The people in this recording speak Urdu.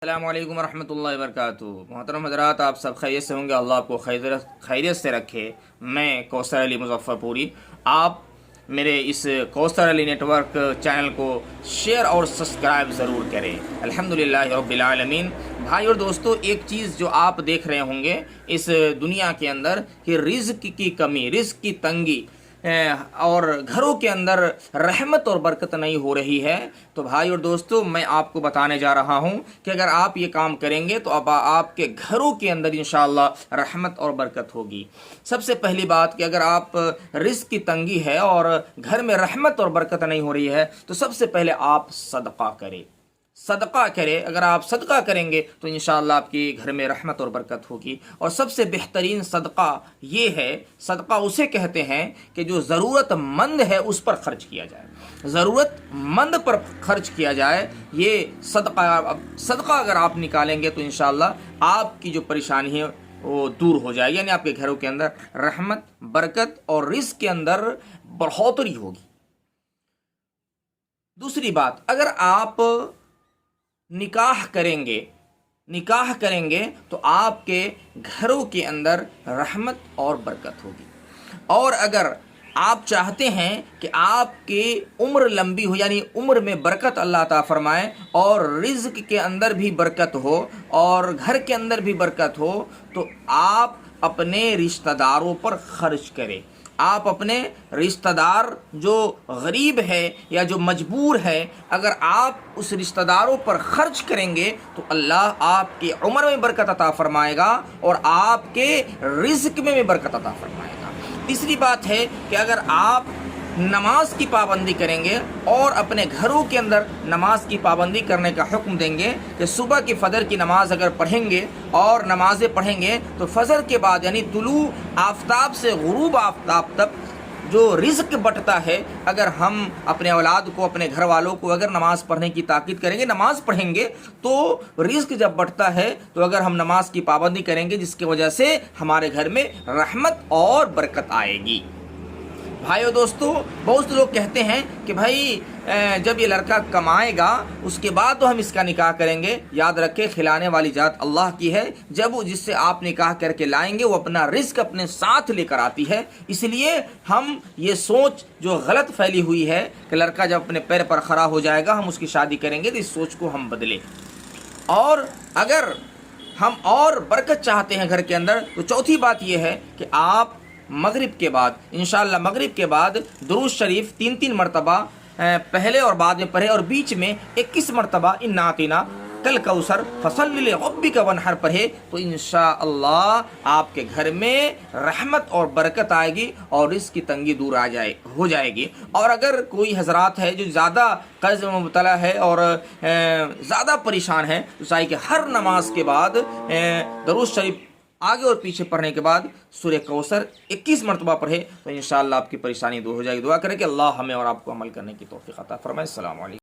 السلام علیکم ورحمۃ اللہ وبرکاتہ۔ محترم حضرات، آپ سب خیریت سے ہوں گے، اللہ آپ کو خیریت سے رکھے۔ میں کوثر علی مظفر پوری، آپ میرے اس کوثر علی نیٹ ورک چینل کو شیئر اور سبسکرائب ضرور کریں۔ الحمدللہ رب العالمین۔ بھائی اور دوستو، ایک چیز جو آپ دیکھ رہے ہوں گے اس دنیا کے اندر کہ رزق کی کمی، رزق کی تنگی اور گھروں کے اندر رحمت اور برکت نہیں ہو رہی ہے، تو بھائی اور دوستو میں آپ کو بتانے جا رہا ہوں کہ اگر آپ یہ کام کریں گے تو اب آپ کے گھروں کے اندر انشاءاللہ رحمت اور برکت ہوگی۔ سب سے پہلی بات کہ اگر آپ رزق کی تنگی ہے اور گھر میں رحمت اور برکت نہیں ہو رہی ہے تو سب سے پہلے آپ صدقہ کریں۔ صدقہ کرے، اگر آپ صدقہ کریں گے تو انشاءاللہ آپ کی گھر میں رحمت اور برکت ہوگی۔ اور سب سے بہترین صدقہ یہ ہے، صدقہ اسے کہتے ہیں کہ جو ضرورت مند ہے اس پر خرچ کیا جائے، ضرورت مند پر خرچ کیا جائے، یہ صدقہ اگر آپ نکالیں گے تو انشاءاللہ آپ کی جو پریشانی ہے وہ دور ہو جائے گی، یعنی آپ کے گھروں کے اندر رحمت، برکت اور رزق کے اندر بڑھوتری ہوگی۔ دوسری بات، اگر آپ نکاح کریں گے تو آپ کے گھروں کے اندر رحمت اور برکت ہوگی۔ اور اگر آپ چاہتے ہیں کہ آپ کی عمر لمبی ہو، یعنی عمر میں برکت اللہ تعالیٰ فرمائے اور رزق کے اندر بھی برکت ہو اور گھر کے اندر بھی برکت ہو، تو آپ اپنے رشتہ داروں پر خرچ کریں۔ آپ اپنے رشتہ دار جو غریب ہے یا جو مجبور ہے، اگر آپ اس رشتہ داروں پر خرچ کریں گے تو اللہ آپ کی عمر میں برکت عطا فرمائے گا اور آپ کے رزق میں بھی برکت عطا فرمائے گا۔ تیسری بات ہے کہ اگر آپ نماز کی پابندی کریں گے اور اپنے گھروں کے اندر نماز کی پابندی کرنے کا حکم دیں گے کہ صبح کی فجر کی نماز اگر پڑھیں گے اور نمازیں پڑھیں گے تو فجر کے بعد یعنی طلوع آفتاب سے غروب آفتاب تک جو رزق بٹتا ہے، اگر ہم اپنے اولاد کو، اپنے گھر والوں کو اگر نماز پڑھنے کی تاکید کریں گے، نماز پڑھیں گے تو رزق جب بٹتا ہے تو اگر ہم نماز کی پابندی کریں گے جس کی وجہ سے ہمارے گھر میں رحمت اور برکت آئے گی۔ بھائیو دوستو، بہت لوگ کہتے ہیں کہ بھائی جب یہ لڑکا کمائے گا اس کے بعد تو ہم اس کا نکاح کریں گے۔ یاد رکھے، کھلانے والی ذات اللہ کی ہے، جب وہ جس سے آپ نکاح کر کے لائیں گے وہ اپنا رزق اپنے ساتھ لے کر آتی ہے۔ اس لیے ہم یہ سوچ جو غلط پھیلی ہوئی ہے کہ لڑکا جب اپنے پیر پر کھڑا ہو جائے گا ہم اس کی شادی کریں گے، تو اس سوچ کو ہم بدلیں۔ اور اگر ہم اور برکت چاہتے ہیں گھر کے اندر تو چوتھی بات یہ ہے کہ آپ مغرب کے بعد، انشاءاللہ مغرب کے بعد درود شریف 3 مرتبہ پہلے اور بعد میں پڑھے اور بیچ میں 21 مرتبہ انا اعطینا کل کوثر فصلی لربک وانحر پڑھے تو انشاءاللہ آپ کے گھر میں رحمت اور برکت آئے گی اور رزق کی تنگی دور ہو جائے گی۔ اور اگر کوئی حضرات ہے جو زیادہ قرض میں مبتلا ہے اور زیادہ پریشان ہے تو چاہیے کہ ہر نماز کے بعد درود شریف آگے اور پیچھے پڑھنے کے بعد سورہ کوثر 21 مرتبہ پڑھے تو انشاءاللہ آپ کی پریشانی دور ہو جائے گی۔ دعا کریں کہ اللہ ہمیں اور آپ کو عمل کرنے کی توفیق عطا فرمائے۔ السلام علیکم۔